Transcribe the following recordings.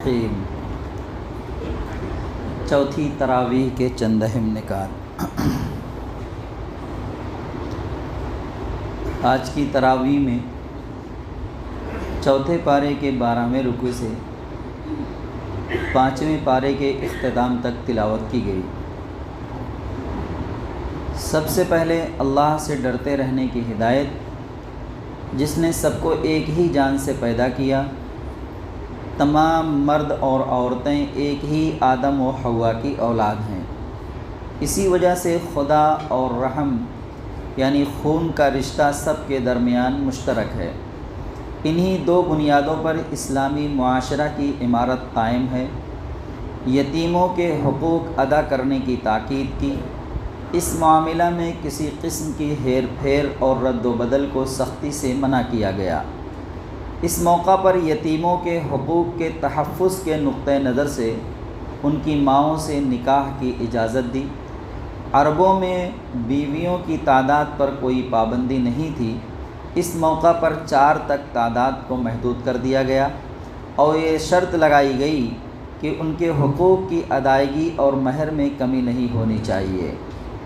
الرحیم۔ چوتھی تراویح کے چند اہم نکات۔ آج کی تراویح میں چوتھے پارے کے 12ویں رکوع سے 5ویں پارے کے اختتام تک تلاوت کی گئی۔ سب سے پہلے اللہ سے ڈرتے رہنے کی ہدایت، جس نے سب کو ایک ہی جان سے پیدا کیا۔ تمام مرد اور عورتیں ایک ہی آدم و حوا کی اولاد ہیں۔ اسی وجہ سے خدا اور رحم یعنی خون کا رشتہ سب کے درمیان مشترک ہے۔ انہی دو بنیادوں پر اسلامی معاشرہ کی عمارت قائم ہے۔ یتیموں کے حقوق ادا کرنے کی تاکید کی۔ اس معاملہ میں کسی قسم کی ہیر پھیر اور رد و بدل کو سختی سے منع کیا گیا۔ اس موقع پر یتیموں کے حقوق کے تحفظ کے نقطہ نظر سے ان کی ماؤں سے نکاح کی اجازت دی۔ عربوں میں بیویوں کی تعداد پر کوئی پابندی نہیں تھی۔ اس موقع پر 4 تک تعداد کو محدود کر دیا گیا اور یہ شرط لگائی گئی کہ ان کے حقوق کی ادائیگی اور مہر میں کمی نہیں ہونی چاہیے۔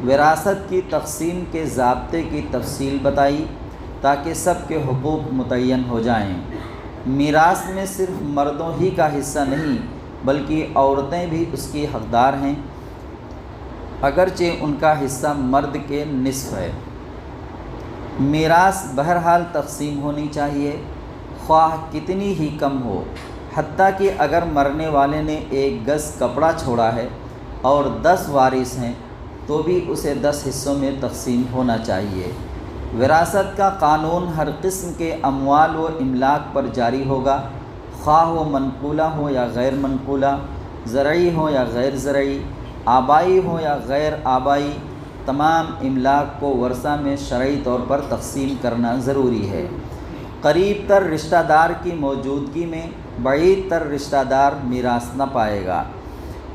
وراثت کی تقسیم کے ضابطے کی تفصیل بتائی تاکہ سب کے حقوق متعین ہو جائیں۔ میراث میں صرف مردوں ہی کا حصہ نہیں بلکہ عورتیں بھی اس کی حقدار ہیں، اگرچہ ان کا حصہ مرد کے نصف ہے۔ میراث بہرحال تقسیم ہونی چاہیے، خواہ کتنی ہی کم ہو، حتیٰ کہ اگر مرنے والے نے 1 گز کپڑا چھوڑا ہے اور 10 وارث ہیں تو بھی اسے 10 حصوں میں تقسیم ہونا چاہیے۔ وراثت کا قانون ہر قسم کے اموال و املاک پر جاری ہوگا، خواہ وہ منقولہ ہو یا غیر منقولہ، زرعی ہو یا غیر زرعی، آبائی ہو یا غیر آبائی۔ تمام املاک کو ورثہ میں شرعی طور پر تقسیم کرنا ضروری ہے۔ قریب تر رشتہ دار کی موجودگی میں بعید تر رشتہ دار میراث نہ پائے گا۔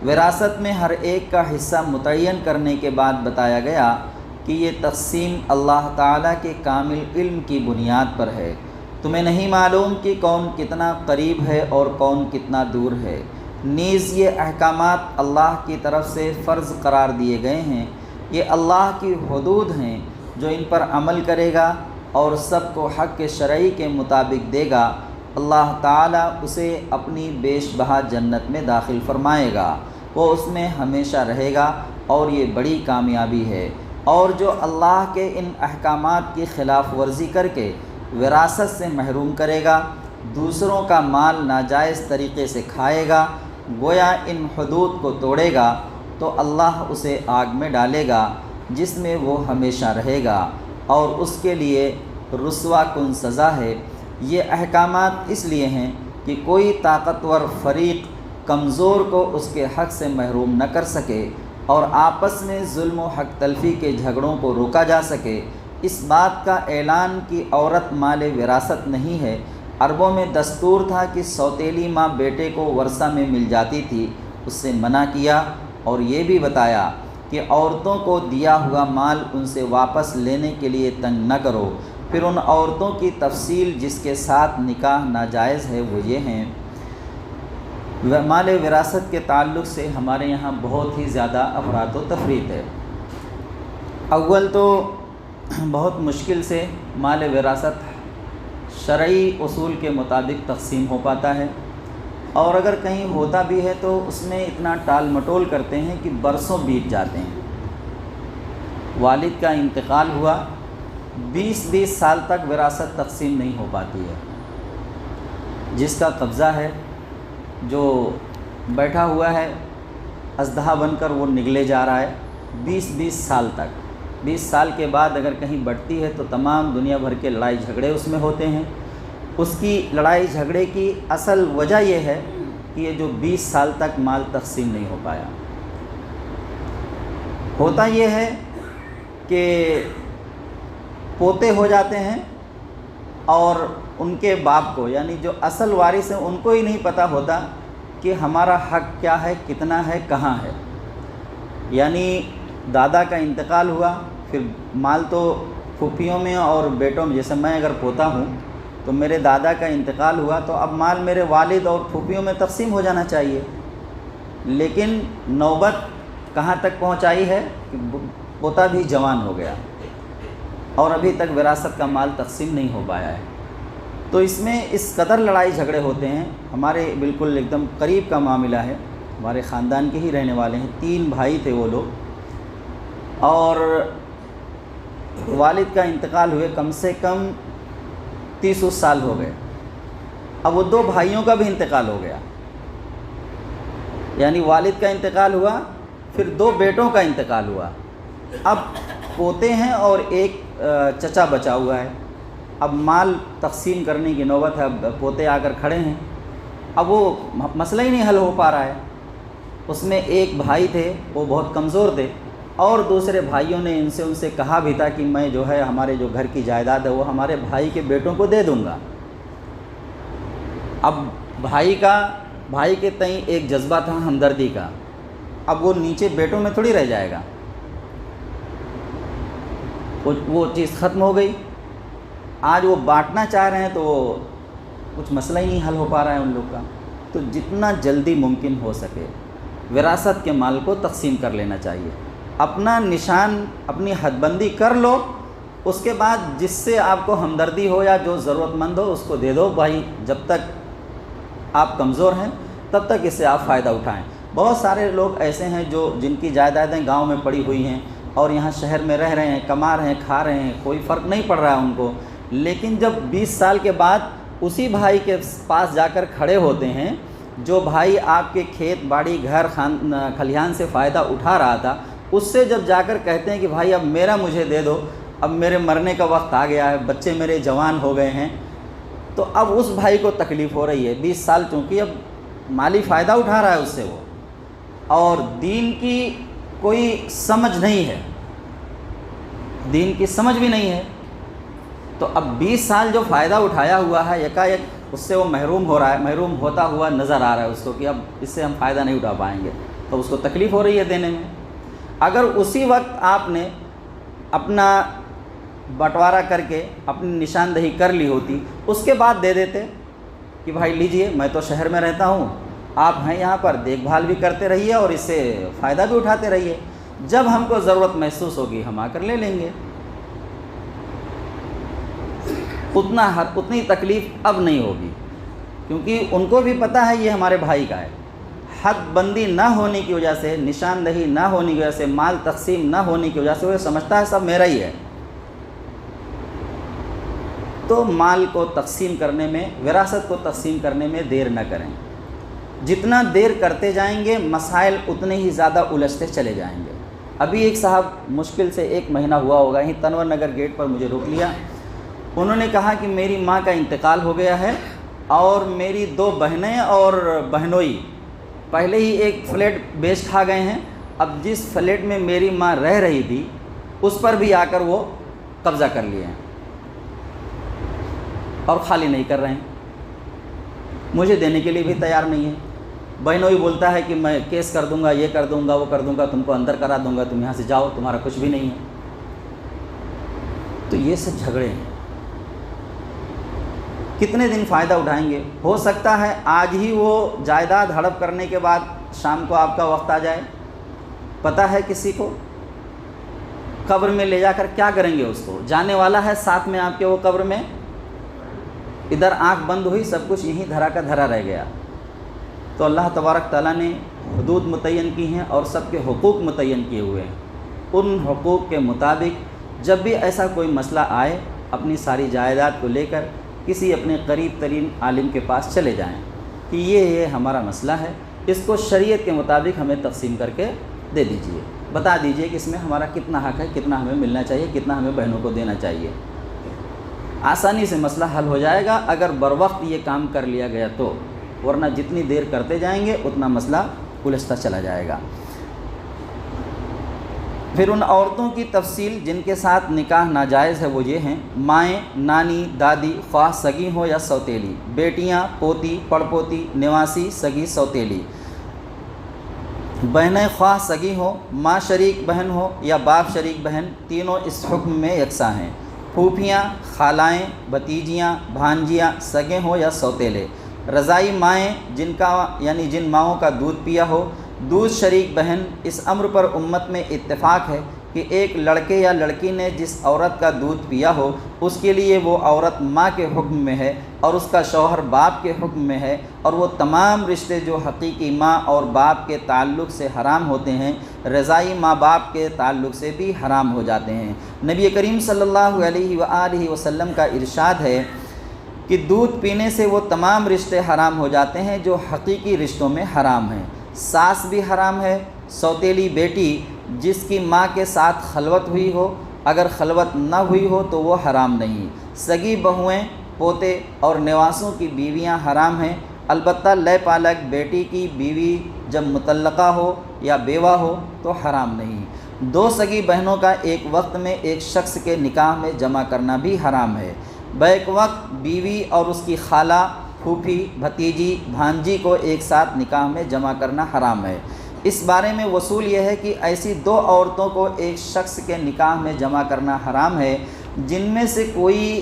وراثت میں ہر ایک کا حصہ متعین کرنے کے بعد بتایا گیا کہ یہ تقسیم اللہ تعالیٰ کے کامل علم کی بنیاد پر ہے۔ تمہیں نہیں معلوم کہ کون کتنا قریب ہے اور کون کتنا دور ہے۔ نیز یہ احکامات اللہ کی طرف سے فرض قرار دیے گئے ہیں۔ یہ اللہ کی حدود ہیں، جو ان پر عمل کرے گا اور سب کو حق شرعی کے مطابق دے گا، اللہ تعالیٰ اسے اپنی بیش بہا جنت میں داخل فرمائے گا۔ وہ اس میں ہمیشہ رہے گا اور یہ بڑی کامیابی ہے۔ اور جو اللہ کے ان احکامات کی خلاف ورزی کر کے وراثت سے محروم کرے گا، دوسروں کا مال ناجائز طریقے سے کھائے گا، گویا ان حدود کو توڑے گا، تو اللہ اسے آگ میں ڈالے گا جس میں وہ ہمیشہ رہے گا اور اس کے لیے رسوا کن سزا ہے۔ یہ احکامات اس لیے ہیں کہ کوئی طاقتور فریق کمزور کو اس کے حق سے محروم نہ کر سکے اور آپس میں ظلم و حق تلفی کے جھگڑوں کو روکا جا سکے۔ اس بات کا اعلان کہ عورت مال وراثت نہیں ہے۔ عربوں میں دستور تھا کہ سوتیلی ماں بیٹے کو ورثہ میں مل جاتی تھی، اس سے منع کیا اور یہ بھی بتایا کہ عورتوں کو دیا ہوا مال ان سے واپس لینے کے لیے تنگ نہ کرو۔ پھر ان عورتوں کی تفصیل جس کے ساتھ نکاح ناجائز ہے وہ یہ ہیں۔ مال وراثت کے تعلق سے ہمارے یہاں بہت ہی زیادہ افراد و تفریق ہے۔ اول تو بہت مشکل سے مال وراثت شرعی اصول کے مطابق تقسیم ہو پاتا ہے، اور اگر کہیں ہوتا بھی ہے تو اس میں اتنا ٹال مٹول کرتے ہیں کہ برسوں بیت جاتے ہیں۔ والد کا انتقال ہوا، 20 سال تک وراثت تقسیم نہیں ہو پاتی ہے۔ جس کا قبضہ ہے، جو بیٹھا ہوا ہے اژدہا بن کر، وہ نگلے جا رہا ہے 20 سال تک۔ 20 سال کے بعد اگر کہیں بڑھتی ہے تو تمام دنیا بھر کے لڑائی جھگڑے اس میں ہوتے ہیں۔ اس کی لڑائی جھگڑے کی اصل وجہ یہ ہے کہ یہ جو 20 سال تک مال تقسیم نہیں ہو پایا۔ ہوتا یہ ہے کہ پوتے ہو جاتے ہیں اور ان کے باپ کو، یعنی جو اصل وارث ہیں، ان کو ہی نہیں پتہ ہوتا کہ ہمارا حق کیا ہے، کتنا ہے، کہاں ہے۔ یعنی دادا کا انتقال ہوا، پھر مال تو پھوپھیوں میں اور بیٹوں میں، جیسے میں اگر پوتا ہوں تو میرے دادا کا انتقال ہوا تو اب مال میرے والد اور پھوپھیوں میں تقسیم ہو جانا چاہیے، لیکن نوبت کہاں تک پہنچائی ہے کہ پوتا بھی جوان ہو گیا اور ابھی تک وراثت کا مال تقسیم نہیں ہو پایا ہے۔ تو اس میں اس قدر لڑائی جھگڑے ہوتے ہیں۔ ہمارے بالکل ایک دم قریب کا معاملہ ہے، ہمارے خاندان کے ہی رہنے والے ہیں، 3 بھائی تھے وہ لوگ، اور والد کا انتقال ہوئے کم سے کم 30 سال ہو گئے۔ اب وہ 2 بھائیوں کا بھی انتقال ہو گیا، یعنی والد کا انتقال ہوا، پھر 2 بیٹوں کا انتقال ہوا، اب پوتے ہیں اور ایک چچا بچا ہوا ہے۔ اب مال تقسیم کرنے کی نوبت ہے، اب پوتے آ کر کھڑے ہیں، اب وہ مسئلہ ہی نہیں حل ہو پا رہا ہے۔ اس میں ایک بھائی تھے وہ بہت کمزور تھے، اور دوسرے بھائیوں نے ان سے کہا بھی تھا کہ میں جو ہے ہمارے جو گھر کی جائیداد ہے وہ ہمارے بھائی کے بیٹوں کو دے دوں گا۔ اب بھائی کے تئیں ایک جذبہ تھا ہمدردی کا، اب وہ نیچے بیٹوں میں تھوڑی رہ جائے گا، وہ چیز ختم ہو گئی۔ آج وہ بانٹنا چاہ رہے ہیں تو کچھ مسئلہ ہی نہیں حل ہو پا رہا ہے ان لوگ کا۔ تو جتنا جلدی ممکن ہو سکے وراثت کے مال کو تقسیم کر لینا چاہیے، اپنا نشان اپنی حد بندی کر لو، اس کے بعد جس سے آپ کو ہمدردی ہو یا جو ضرورت مند ہو اس کو دے دو۔ بھائی جب تک آپ کمزور ہیں تب تک اس سے آپ فائدہ اٹھائیں۔ بہت سارے لوگ ایسے ہیں جن کی جائیدادیں گاؤں میں پڑی ہوئی ہیں اور یہاں شہر میں رہ رہے ہیں، کما رہے ہیں، کھا رہے ہیں، کوئی فرق نہیں پڑ رہا ہے ان کو، لیکن جب 20 سال کے بعد اسی بھائی کے پاس جا کر کھڑے ہوتے ہیں جو بھائی آپ کے کھیت باڑی گھر کھلیان سے فائدہ اٹھا رہا تھا، اس سے جب جا کر کہتے ہیں کہ بھائی اب میرا مجھے دے دو، اب میرے مرنے کا وقت آ گیا ہے، بچے میرے جوان ہو گئے ہیں، تو اب اس بھائی کو تکلیف ہو رہی ہے۔ 20 سال چونکہ اب مالی فائدہ اٹھا رہا ہے اس سے وہ، اور دین کی کوئی سمجھ نہیں ہے، دین کی سمجھ بھی نہیں ہے، تو اب 20 سال جو فائدہ اٹھایا ہوا ہے یکایک اس سے وہ محروم ہو رہا ہے، محروم ہوتا ہوا نظر آ رہا ہے اس کو کہ اب اس سے ہم فائدہ نہیں اٹھا پائیں گے، تو اس کو تکلیف ہو رہی ہے دینے میں۔ اگر اسی وقت آپ نے اپنا بٹوارا کر کے اپنی نشاندہی کر لی ہوتی، اس کے بعد دے دیتے کہ بھائی لیجئے، میں تو شہر میں رہتا ہوں، آپ ہیں یہاں پر، دیکھ بھال بھی کرتے رہیے اور اس سے فائدہ بھی اٹھاتے رہیے، جب ہم کو ضرورت محسوس ہوگی ہم آ کر لے لیں گے۔ اتنی تکلیف اب نہیں ہوگی، کیونکہ ان کو بھی پتہ ہے یہ ہمارے بھائی کا ہے۔ حد بندی نہ ہونے کی وجہ سے، نشاندہی نہ ہونے کی وجہ سے، مال تقسیم نہ ہونے کی وجہ سے وہ سمجھتا ہے سب میرا ہی ہے۔ تو مال کو تقسیم کرنے میں، وراثت کو تقسیم کرنے میں دیر نہ کریں۔ جتنا دیر کرتے جائیں گے مسائل اتنے ہی زیادہ الجھتے چلے جائیں گے۔ ابھی ایک صاحب مشکل سے 1 مہینہ ہوا ہوگا، ہی تنور نگر گیٹ پر مجھے روک لیا، انہوں نے کہا کہ میری ماں کا انتقال ہو گیا ہے اور میری 2 بہنیں اور بہنوئی پہلے ہی ایک فلیٹ بیچ کھا گئے ہیں، اب جس فلیٹ میں میری ماں رہ رہی تھی اس پر بھی آ کر وہ قبضہ کر لیے ہیں اور خالی نہیں کر رہے ہیں، مجھے دینے کے لیے بھی تیار نہیں ہے۔ بہنوئی بولتا ہے کہ میں کیس کر دوں گا، یہ کر دوں گا، وہ کر دوں گا، تم کو اندر کرا دوں گا، تم یہاں سے جاؤ، تمہارا کچھ بھی نہیں ہے۔ تو یہ سب جھگڑے ہیں، کتنے دن فائدہ اٹھائیں گے؟ ہو سکتا ہے آج ہی وہ جائیداد ہڑپ کرنے کے بعد شام کو آپ کا وقت آ جائے، پتہ ہے کسی کو؟ قبر میں لے جا کر کیا کریں گے اس کو؟ جانے والا ہے ساتھ میں آپ کے وہ قبر میں، ادھر آنکھ بند ہوئی سب کچھ یہیں دھرا کا دھرا رہ گیا۔ تو اللہ تبارک تعالیٰ نے حدود متعین کی ہیں اور سب کے حقوق متعین کیے ہوئے ہیں، ان حقوق کے مطابق جب بھی ایسا کوئی مسئلہ آئے اپنی ساری جائیداد کو لے کر کسی اپنے قریب ترین عالم کے پاس چلے جائیں کہ یہ ہمارا مسئلہ ہے، اس کو شریعت کے مطابق ہمیں تقسیم کر کے دے دیجئے، بتا دیجئے کہ اس میں ہمارا کتنا حق ہے، کتنا ہمیں ملنا چاہیے، کتنا ہمیں بہنوں کو دینا چاہیے۔ آسانی سے مسئلہ حل ہو جائے گا اگر بروقت یہ کام کر لیا گیا تو، ورنہ جتنی دیر کرتے جائیں گے اتنا مسئلہ الجھتا چلا جائے گا۔ پھر ان عورتوں کی تفصیل جن کے ساتھ نکاح ناجائز ہے وہ یہ ہیں: مائیں، نانی، دادی، خواہ سگی ہو یا سوتیلی، بیٹیاں، پوتی، پڑپوتی، نواسی، سگی، سوتیلی، بہنیں خواہ سگی ہو، ماں شریک بہن ہو یا باپ شریک بہن، تینوں اس حکم میں یکساں ہیں۔ پھوپھیاں، خالائیں، بھتیجیاں، بھانجیاں، سگے ہوں یا سوتیلے، رضائی مائیں جن ماؤں کا دودھ پیا ہو، دودھ شریک بہن۔ اس امر پر امت میں اتفاق ہے کہ ایک لڑکے یا لڑکی نے جس عورت کا دودھ پیا ہو اس کے لیے وہ عورت ماں کے حکم میں ہے اور اس کا شوہر باپ کے حکم میں ہے، اور وہ تمام رشتے جو حقیقی ماں اور باپ کے تعلق سے حرام ہوتے ہیں رضائی ماں باپ کے تعلق سے بھی حرام ہو جاتے ہیں۔ نبی کریم صلی اللہ علیہ وآلہ وسلم کا ارشاد ہے کہ دودھ پینے سے وہ تمام رشتے حرام ہو جاتے ہیں جو حقیقی رشتوں میں حرام ہیں۔ ساس بھی حرام ہے، سوتیلی بیٹی جس کی ماں کے ساتھ خلوت ہوئی ہو، اگر خلوت نہ ہوئی ہو تو وہ حرام نہیں۔ سگی بہویں، پوتے اور نواسوں کی بیویاں حرام ہیں، البتہ لے پالک بیٹی کی بیوی جب مطلقہ ہو یا بیوہ ہو تو حرام نہیں۔ دو سگی بہنوں کا ایک وقت میں ایک شخص کے نکاح میں جمع کرنا بھی حرام ہے۔ بیک وقت بیوی اور اس کی خالہ، پھوپھی، بھتیجی، بھانجی کو ایک ساتھ نکاح میں جمع کرنا حرام ہے۔ اس بارے میں وصول یہ ہے کہ ایسی دو عورتوں کو ایک شخص کے نکاح میں جمع کرنا حرام ہے جن میں سے کوئی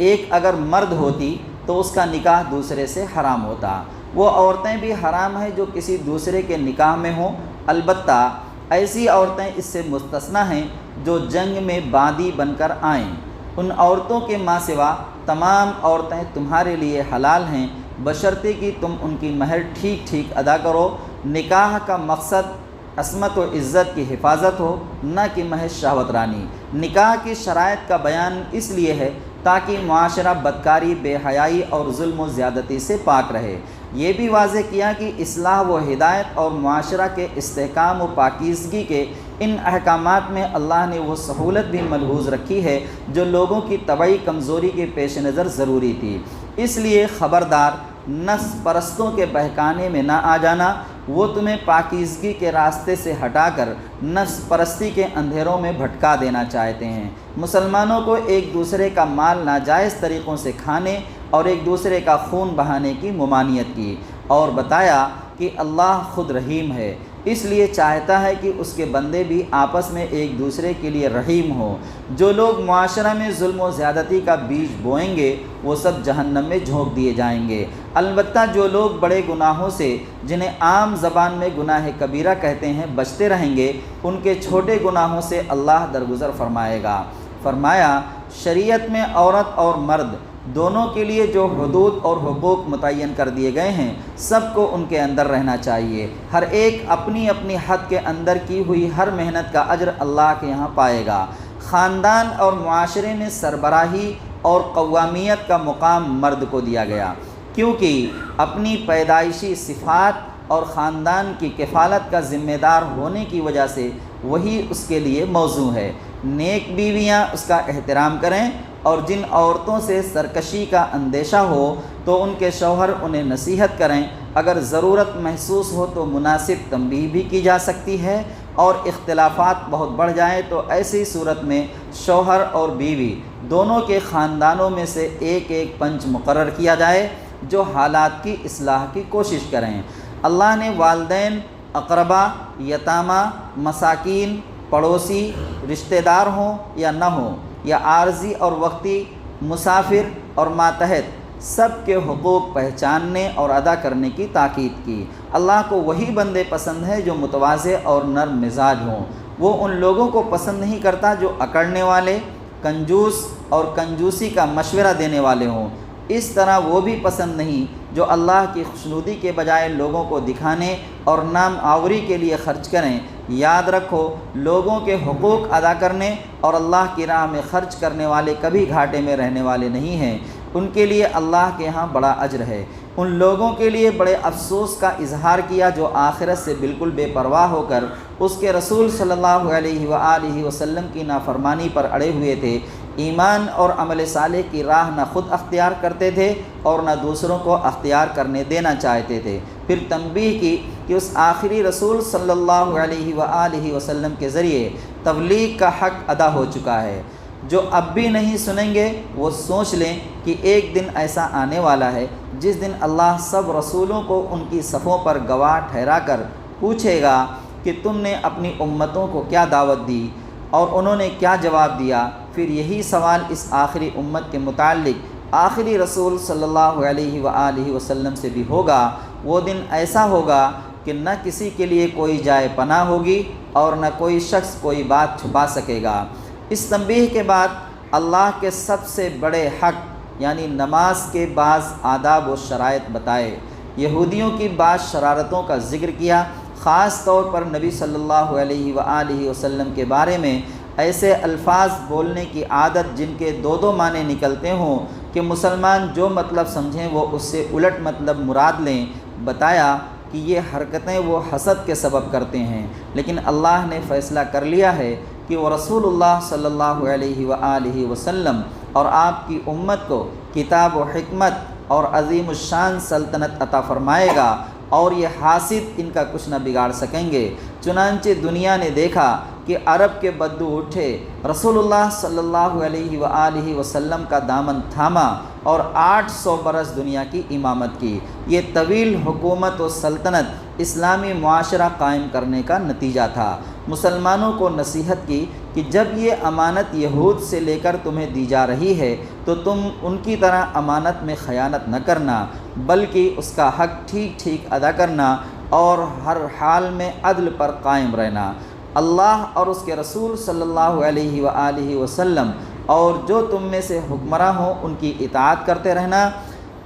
ایک اگر مرد ہوتی تو اس کا نکاح دوسرے سے حرام ہوتا۔ وہ عورتیں بھی حرام ہیں جو کسی دوسرے کے نکاح میں ہوں، البتہ ایسی عورتیں اس سے مستثنیٰ ہیں جو جنگ میں باندی بن کر آئیں۔ ان عورتوں کے ماں سوا تمام عورتیں تمہارے لیے حلال ہیں بشرطے کہ تم ان کی مہر ٹھیک ٹھیک ادا کرو۔ نکاح کا مقصد عصمت و عزت کی حفاظت ہو، نہ کہ محض شہوت رانی۔ نکاح کی شرائط کا بیان اس لیے ہے تاکہ معاشرہ بدکاری، بے حیائی اور ظلم و زیادتی سے پاک رہے۔ یہ بھی واضح کیا کہ اصلاح و ہدایت اور معاشرہ کے استحکام و پاکیزگی کے ان احکامات میں اللہ نے وہ سہولت بھی ملحوظ رکھی ہے جو لوگوں کی طبعی کمزوری کے پیش نظر ضروری تھی۔ اس لیے خبردار، نفس پرستوں کے بہکانے میں نہ آ جانا۔ وہ تمہیں پاکیزگی کے راستے سے ہٹا کر نفس پرستی کے اندھیروں میں بھٹکا دینا چاہتے ہیں۔ مسلمانوں کو ایک دوسرے کا مال ناجائز طریقوں سے کھانے اور ایک دوسرے کا خون بہانے کی ممانعت کی، اور بتایا کہ اللہ خود رحیم ہے، اس لیے چاہتا ہے کہ اس کے بندے بھی آپس میں ایک دوسرے کے لیے رحیم ہوں۔ جو لوگ معاشرہ میں ظلم و زیادتی کا بیج بوئیں گے وہ سب جہنم میں جھونک دیے جائیں گے۔ البتہ جو لوگ بڑے گناہوں سے، جنہیں عام زبان میں گناہ کبیرہ کہتے ہیں، بچتے رہیں گے، ان کے چھوٹے گناہوں سے اللہ درگزر فرمائے گا۔ فرمایا، شریعت میں عورت اور مرد دونوں کے لیے جو حدود اور حقوق متعین کر دیے گئے ہیں سب کو ان کے اندر رہنا چاہیے۔ ہر ایک اپنی اپنی حد کے اندر کی ہوئی ہر محنت کا اجر اللہ کے یہاں پائے گا۔ خاندان اور معاشرے میں سربراہی اور قوامیت کا مقام مرد کو دیا گیا، کیونکہ اپنی پیدائشی صفات اور خاندان کی کفالت کا ذمہ دار ہونے کی وجہ سے وہی اس کے لیے موزوں ہے۔ نیک بیویاں اس کا احترام کریں، اور جن عورتوں سے سرکشی کا اندیشہ ہو تو ان کے شوہر انہیں نصیحت کریں۔ اگر ضرورت محسوس ہو تو مناسب تنبیہ بھی کی جا سکتی ہے، اور اختلافات بہت بڑھ جائیں تو ایسی صورت میں شوہر اور بیوی دونوں کے خاندانوں میں سے ایک ایک پنچ مقرر کیا جائے جو حالات کی اصلاح کی کوشش کریں۔ اللہ نے والدین، اقربا، یتامہ، مساکین، پڑوسی، رشتہ دار ہوں یا نہ ہوں، یا عارضی اور وقتی، مسافر اور ماتحت، سب کے حقوق پہچاننے اور ادا کرنے کی تاکید کی۔ اللہ کو وہی بندے پسند ہیں جو متواضع اور نرم مزاج ہوں۔ وہ ان لوگوں کو پسند نہیں کرتا جو اکڑنے والے، کنجوس اور کنجوسی کا مشورہ دینے والے ہوں۔ اس طرح وہ بھی پسند نہیں جو اللہ کی خوشنودی کے بجائے لوگوں کو دکھانے اور نام آوری کے لیے خرچ کریں۔ یاد رکھو، لوگوں کے حقوق ادا کرنے اور اللہ کی راہ میں خرچ کرنے والے کبھی گھاٹے میں رہنے والے نہیں ہیں، ان کے لیے اللہ کے ہاں بڑا اجر ہے۔ ان لوگوں کے لیے بڑے افسوس کا اظہار کیا جو آخرت سے بالکل بے پرواہ ہو کر اس کے رسول صلی اللہ علیہ وآلہ وسلم کی نافرمانی پر اڑے ہوئے تھے، ایمان اور عمل صالح کی راہ نہ خود اختیار کرتے تھے اور نہ دوسروں کو اختیار کرنے دینا چاہتے تھے۔ پھر تنبیہ کی کہ اس آخری رسول صلی اللہ علیہ وآلہ وسلم کے ذریعے تبلیغ کا حق ادا ہو چکا ہے۔ جو اب بھی نہیں سنیں گے وہ سوچ لیں کہ ایک دن ایسا آنے والا ہے جس دن اللہ سب رسولوں کو ان کی صفوں پر گواہ ٹھہرا کر پوچھے گا کہ تم نے اپنی امتوں کو کیا دعوت دی اور انہوں نے کیا جواب دیا۔ پھر یہی سوال اس آخری امت کے متعلق آخری رسول صلی اللہ علیہ وآلہ وسلم سے بھی ہوگا۔ وہ دن ایسا ہوگا کہ نہ کسی کے لیے کوئی جائے پناہ ہوگی اور نہ کوئی شخص کوئی بات چھپا سکے گا۔ اس تنبیہ کے بعد اللہ کے سب سے بڑے حق یعنی نماز کے بعض آداب و شرائط بتائے۔ یہودیوں کی بعض شرارتوں کا ذکر کیا، خاص طور پر نبی صلی اللہ علیہ وآلہ وسلم کے بارے میں ایسے الفاظ بولنے کی عادت جن کے دو معنی نکلتے ہوں کہ مسلمان جو مطلب سمجھیں وہ اس سے الٹ مطلب مراد لیں۔ بتایا کہ یہ حرکتیں وہ حسد کے سبب کرتے ہیں، لیکن اللہ نے فیصلہ کر لیا ہے کہ وہ رسول اللہ صلی اللہ علیہ وآلہ وسلم اور آپ کی امت کو کتاب و حکمت اور عظیم الشان سلطنت عطا فرمائے گا، اور یہ حاسد ان کا کچھ نہ بگاڑ سکیں گے۔ چنانچہ دنیا نے دیکھا کہ عرب کے بدو اٹھے، رسول اللہ صلی اللہ علیہ وآلہ وسلم کا دامن تھاما اور 800 برس دنیا کی امامت کی۔ یہ طویل حکومت و سلطنت اسلامی معاشرہ قائم کرنے کا نتیجہ تھا۔ مسلمانوں کو نصیحت کی کہ جب یہ امانت یہود سے لے کر تمہیں دی جا رہی ہے تو تم ان کی طرح امانت میں خیانت نہ کرنا، بلکہ اس کا حق ٹھیک ٹھیک ادا کرنا اور ہر حال میں عدل پر قائم رہنا۔ اللہ اور اس کے رسول صلی اللہ علیہ وآلہ وسلم اور جو تم میں سے حکمراں ہوں ان کی اطاعت کرتے رہنا،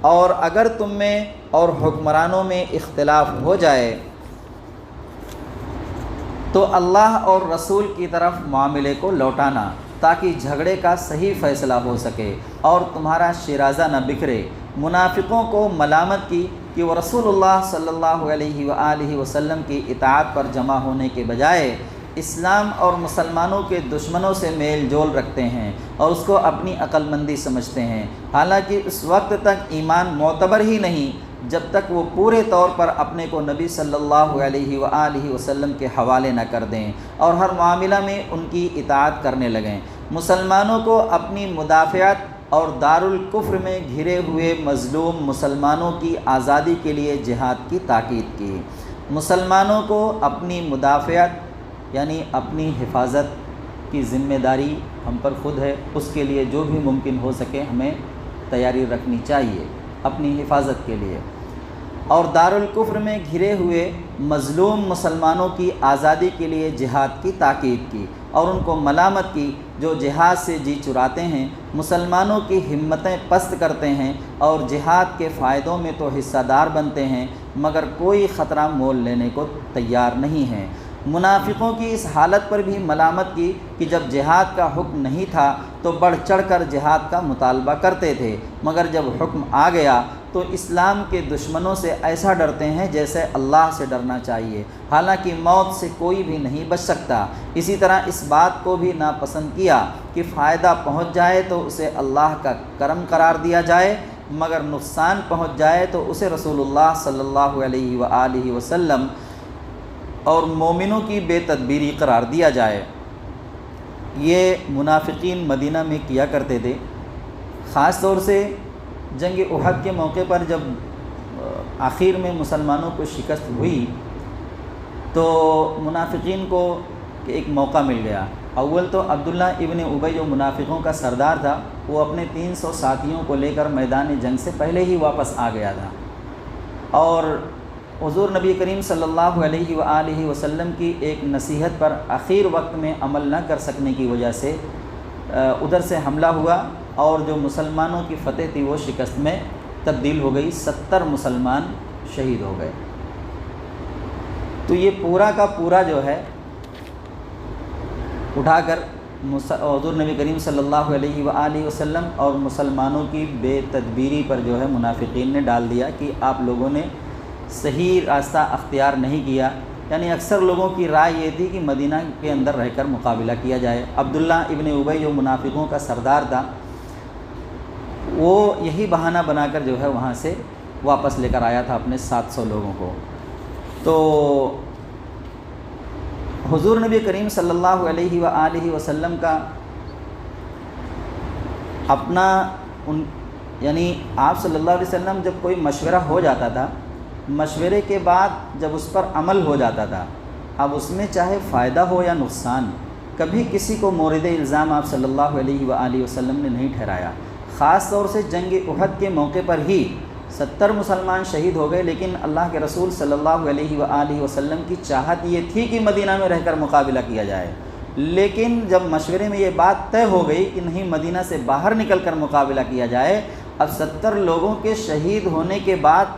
اور اگر تم میں اور حکمرانوں میں اختلاف ہو جائے تو اللہ اور رسول کی طرف معاملے کو لوٹانا تاکہ جھگڑے کا صحیح فیصلہ ہو سکے اور تمہارا شیرازہ نہ بکھرے۔ منافقوں کو ملامت کی کہ وہ رسول اللہ صلی اللہ علیہ وآلہ وسلم کی اطاعت پر جمع ہونے کے بجائے اسلام اور مسلمانوں کے دشمنوں سے میل جول رکھتے ہیں اور اس کو اپنی عقل مندی سمجھتے ہیں، حالانکہ اس وقت تک ایمان معتبر ہی نہیں جب تک وہ پورے طور پر اپنے کو نبی صلی اللہ علیہ وآلہ وسلم کے حوالے نہ کر دیں اور ہر معاملہ میں ان کی اطاعت کرنے لگیں۔ مسلمانوں کو اپنی مدافعت اور دارالکفر میں گھرے ہوئے مظلوم مسلمانوں کی آزادی کے لیے جہاد کی تاکید کی۔ مسلمانوں کو اپنی مدافعت یعنی اپنی حفاظت کی ذمہ داری ہم پر خود ہے، اس کے لیے جو بھی ممکن ہو سکے ہمیں تیاری رکھنی چاہیے اپنی حفاظت کے لیے، اور دارالکفر میں گھرے ہوئے مظلوم مسلمانوں کی آزادی کے لیے جہاد کی تاکید کی اور ان کو ملامت کی جو جہاد سے جی چراتے ہیں، مسلمانوں کی ہمتیں پست کرتے ہیں اور جہاد کے فائدوں میں تو حصہ دار بنتے ہیں مگر کوئی خطرہ مول لینے کو تیار نہیں ہیں۔ منافقوں کی اس حالت پر بھی ملامت کی کہ جب جہاد کا حکم نہیں تھا تو بڑھ چڑھ کر جہاد کا مطالبہ کرتے تھے، مگر جب حکم آ گیا تو اسلام کے دشمنوں سے ایسا ڈرتے ہیں جیسے اللہ سے ڈرنا چاہیے، حالانکہ موت سے کوئی بھی نہیں بچ سکتا۔ اسی طرح اس بات کو بھی ناپسند کیا کہ فائدہ پہنچ جائے تو اسے اللہ کا کرم قرار دیا جائے، مگر نقصان پہنچ جائے تو اسے رسول اللہ صلی اللہ علیہ وآلہ وسلم اور مومنوں کی بے تدبیری قرار دیا جائے۔ یہ منافقین مدینہ میں کیا کرتے تھے، خاص طور سے جنگ احد کے موقع پر جب آخر میں مسلمانوں کو شکست ہوئی تو منافقین کو ایک موقع مل گیا۔ اول تو عبداللہ ابن ابی جو منافقوں کا سردار تھا وہ اپنے 300 ساتھیوں کو لے کر میدان جنگ سے پہلے ہی واپس آ گیا تھا، اور حضور نبی کریم صلی اللہ علیہ وآلہ وسلم کی ایک نصیحت پر اخیر وقت میں عمل نہ کر سکنے کی وجہ سے ادھر سے حملہ ہوا اور جو مسلمانوں کی فتح تھی وہ شکست میں تبدیل ہو گئی، 70 مسلمان شہید ہو گئے۔ تو یہ پورا کا پورا جو ہے اٹھا کر حضور نبی کریم صلی اللہ علیہ وآلہ وسلم اور مسلمانوں کی بے تدبیری پر جو ہے منافقین نے ڈال دیا کہ آپ لوگوں نے صحیح راستہ اختیار نہیں کیا، یعنی اکثر لوگوں کی رائے یہ تھی کہ مدینہ کے اندر رہ کر مقابلہ کیا جائے۔ عبداللہ ابن ابی جو منافقوں کا سردار تھا وہ یہی بہانہ بنا کر جو ہے وہاں سے واپس لے کر آیا تھا اپنے 700 لوگوں کو۔ تو حضور نبی کریم صلی اللہ علیہ وآلہ وسلم کا اپنا یعنی آپ صلی اللہ علیہ وسلم جب کوئی مشورہ ہو جاتا تھا، مشورے کے بعد جب اس پر عمل ہو جاتا تھا، اب اس میں چاہے فائدہ ہو یا نقصان، کبھی کسی کو مورد الزام آپ صلی اللہ علیہ وآلہ وسلم نے نہیں ٹھہرایا۔ خاص طور سے جنگ احد کے موقع پر ہی 70 مسلمان شہید ہو گئے، لیکن اللہ کے رسول صلی اللہ علیہ وآلہ وسلم کی چاہت یہ تھی کہ مدینہ میں رہ کر مقابلہ کیا جائے، لیکن جب مشورے میں یہ بات طے ہو گئی کہ نہیں مدینہ سے باہر نکل کر مقابلہ کیا جائے، اب 70 لوگوں کے شہید ہونے کے بعد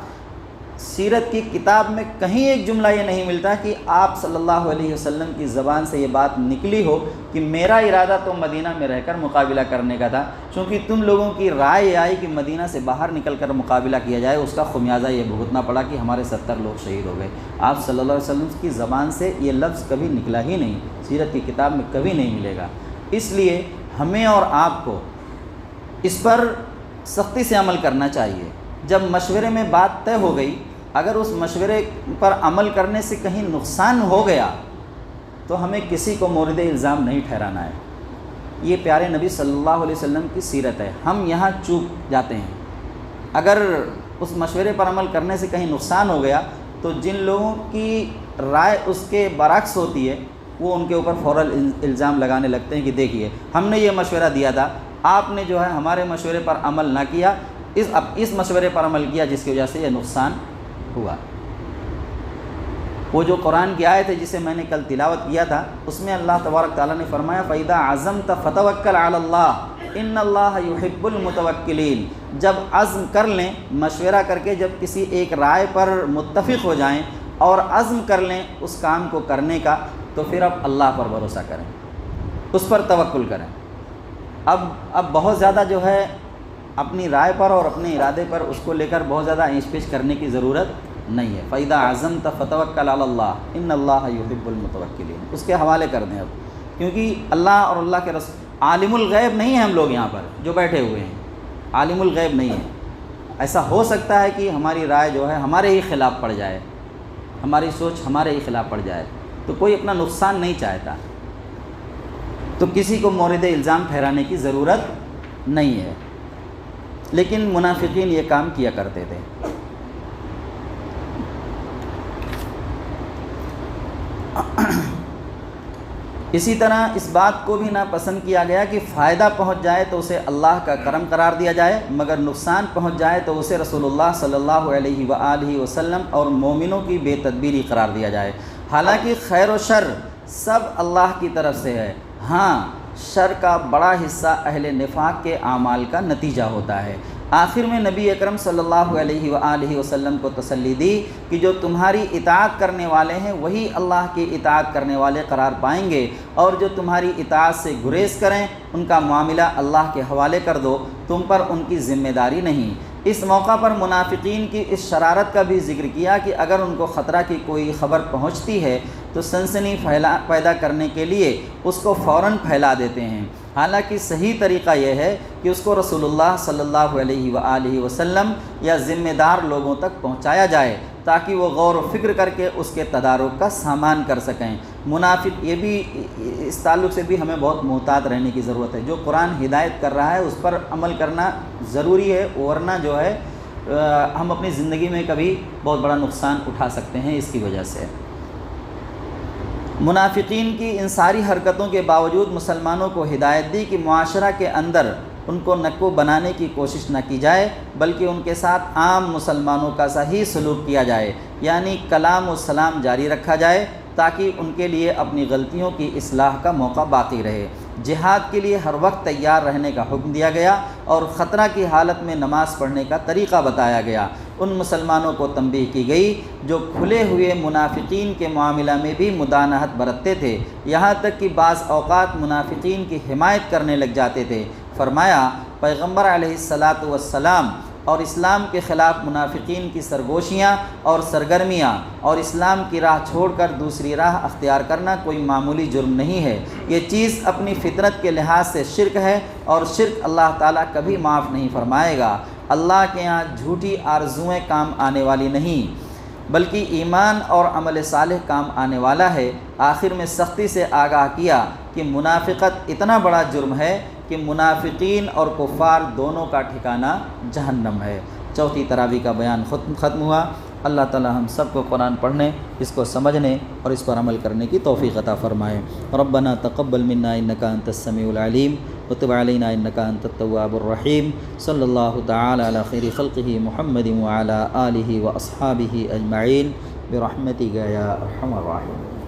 سیرت کی کتاب میں کہیں ایک جملہ یہ نہیں ملتا کہ آپ صلی اللہ علیہ وسلم کی زبان سے یہ بات نکلی ہو کہ میرا ارادہ تو مدینہ میں رہ کر مقابلہ کرنے کا تھا، چونکہ تم لوگوں کی رائے آئی کہ مدینہ سے باہر نکل کر مقابلہ کیا جائے، اس کا خمیازہ یہ بھگتنا پڑا کہ ہمارے 70 لوگ شہید ہو گئے۔ آپ صلی اللہ علیہ وسلم کی زبان سے یہ لفظ کبھی نکلا ہی نہیں، سیرت کی کتاب میں کبھی نہیں ملے گا۔ اس لیے ہمیں اور آپ کو اس پر سختی سے عمل کرنا چاہیے۔ جب مشورے میں بات طے ہو گئی، اگر اس مشورے پر عمل کرنے سے کہیں نقصان ہو گیا تو ہمیں کسی کو مورد الزام نہیں ٹھہرانا ہے۔ یہ پیارے نبی صلی اللہ علیہ وسلم کی سیرت ہے۔ ہم یہاں چوک جاتے ہیں، اگر اس مشورے پر عمل کرنے سے کہیں نقصان ہو گیا تو جن لوگوں کی رائے اس کے برعکس ہوتی ہے وہ ان کے اوپر فوراً الزام لگانے لگتے ہیں کہ دیکھیے ہم نے یہ مشورہ دیا تھا، آپ نے جو ہے ہمارے مشورے پر عمل نہ کیا، اس مشورے پر عمل کیا جس کی وجہ سے یہ نقصان ہوا۔ وہ جو قرآن کی آیت ہے جسے میں نے کل تلاوت کیا تھا، اس میں اللہ تبارک تعالیٰ نے فرمایا فَإِذَا عَزَمْتَ فَتَوَكَّلْ عَلَى اللَّهِ إِنَّ اللَّهَ يُحِبُّ الْمُتَوَكِّلِينَ۔ جب عزم کر لیں، مشورہ کر کے جب کسی ایک رائے پر متفق ہو جائیں اور عزم کر لیں اس کام کو کرنے کا، تو پھر اب اللہ پر بھروسہ کریں، اس پر توکل کریں۔ اب بہت زیادہ جو ہے اپنی رائے پر اور اپنے ارادے پر اس کو لے کر بہت زیادہ اینچ پیچ کرنے کی ضرورت نہیں ہے۔ فَإِذَا عَزَمْتَ فَتَوَكَّلْ عَلَى اللَّهِ إِنَّ اللَّهَ يُحِبُّ الْمُتَوَكِّلِينَ۔ اس کے حوالے کر دیں اب، کیونکہ اللہ اور اللہ کے رسول عالم الغیب نہیں ہیں، ہم لوگ یہاں پر جو بیٹھے ہوئے ہیں عالم الغیب نہیں ہیں۔ ایسا ہو سکتا ہے کہ ہماری رائے جو ہے ہمارے ہی خلاف پڑ جائے، ہماری سوچ ہمارے ہی خلاف پڑ جائے، تو کوئی اپنا نقصان نہیں چاہتا، تو کسی کو مورد الزام ٹھہرانے کی ضرورت نہیں ہے۔ لیکن منافقین یہ کام کیا کرتے تھے۔ اسی طرح اس بات کو بھی ناپسند کیا گیا کہ فائدہ پہنچ جائے تو اسے اللہ کا کرم قرار دیا جائے، مگر نقصان پہنچ جائے تو اسے رسول اللہ صلی اللہ علیہ وآلہ وسلم اور مومنوں کی بے تدبیری قرار دیا جائے۔ حالانکہ خیر و شر سب اللہ کی طرف سے ہے، ہاں شر کا بڑا حصہ اہل نفاق کے اعمال کا نتیجہ ہوتا ہے۔ آخر میں نبی اکرم صلی اللہ علیہ وآلہ وسلم کو تسلی دی کہ جو تمہاری اطاعت کرنے والے ہیں وہی اللہ کی اطاعت کرنے والے قرار پائیں گے، اور جو تمہاری اطاعت سے گریز کریں ان کا معاملہ اللہ کے حوالے کر دو، تم پر ان کی ذمہ داری نہیں۔ اس موقع پر منافقین کی اس شرارت کا بھی ذکر کیا کہ اگر ان کو خطرہ کی کوئی خبر پہنچتی ہے تو سنسنی پیدا کرنے کے لیے اس کو فوراً پھیلا دیتے ہیں، حالانکہ صحیح طریقہ یہ ہے کہ اس کو رسول اللہ صلی اللہ علیہ وآلہ وسلم یا ذمہ دار لوگوں تک پہنچایا جائے تاکہ وہ غور و فکر کر کے اس کے تدارک کا سامان کر سکیں۔ منافق یہ بھی اس تعلق سے بھی ہمیں بہت محتاط رہنے کی ضرورت ہے۔ جو قرآن ہدایت کر رہا ہے اس پر عمل کرنا ضروری ہے، ورنہ جو ہے ہم اپنی زندگی میں کبھی بہت بڑا نقصان اٹھا سکتے ہیں اس کی وجہ سے۔ منافقین کی ان ساری حرکتوں کے باوجود مسلمانوں کو ہدایت دی کہ معاشرہ کے اندر ان کو نکو بنانے کی کوشش نہ کی جائے، بلکہ ان کے ساتھ عام مسلمانوں کا صحیح سلوک کیا جائے، یعنی کلام و سلام جاری رکھا جائے تاکہ ان کے لیے اپنی غلطیوں کی اصلاح کا موقع باقی رہے۔ جہاد کے لیے ہر وقت تیار رہنے کا حکم دیا گیا اور خطرہ کی حالت میں نماز پڑھنے کا طریقہ بتایا گیا۔ ان مسلمانوں کو تنبیہ کی گئی جو کھلے ہوئے منافقین کے معاملہ میں بھی مدانہت برتتے تھے، یہاں تک کہ بعض اوقات منافقین کی حمایت کرنے لگ جاتے تھے۔ فرمایا پیغمبر علیہ الصلاۃ والسلام اور اسلام کے خلاف منافقین کی سرگوشیاں اور سرگرمیاں اور اسلام کی راہ چھوڑ کر دوسری راہ اختیار کرنا کوئی معمولی جرم نہیں ہے، یہ چیز اپنی فطرت کے لحاظ سے شرک ہے، اور شرک اللہ تعالیٰ کبھی معاف نہیں فرمائے گا۔ اللہ کے ہاں جھوٹی آرزوئیں کام آنے والی نہیں، بلکہ ایمان اور عمل صالح کام آنے والا ہے۔ آخر میں سختی سے آگاہ کیا کہ منافقت اتنا بڑا جرم ہے کہ منافقین اور کفار دونوں کا ٹھکانہ جہنم ہے۔ چوتھی تراویح کا بیان ختم ہوا۔ اللہ تعالی ہم سب کو قرآن پڑھنے، اس کو سمجھنے اور اس پر عمل کرنے کی توفیق عطا فرمائے۔ ربنا تقبل منا انک انت السمیع العلیم وتب علینا انک انت التواب الرحیم۔ صلی اللہ تعالی علی خیر خلقہ محمد وعلی آلہ واصحابہ اجمعین برحمتک یا ارحم الراحمین۔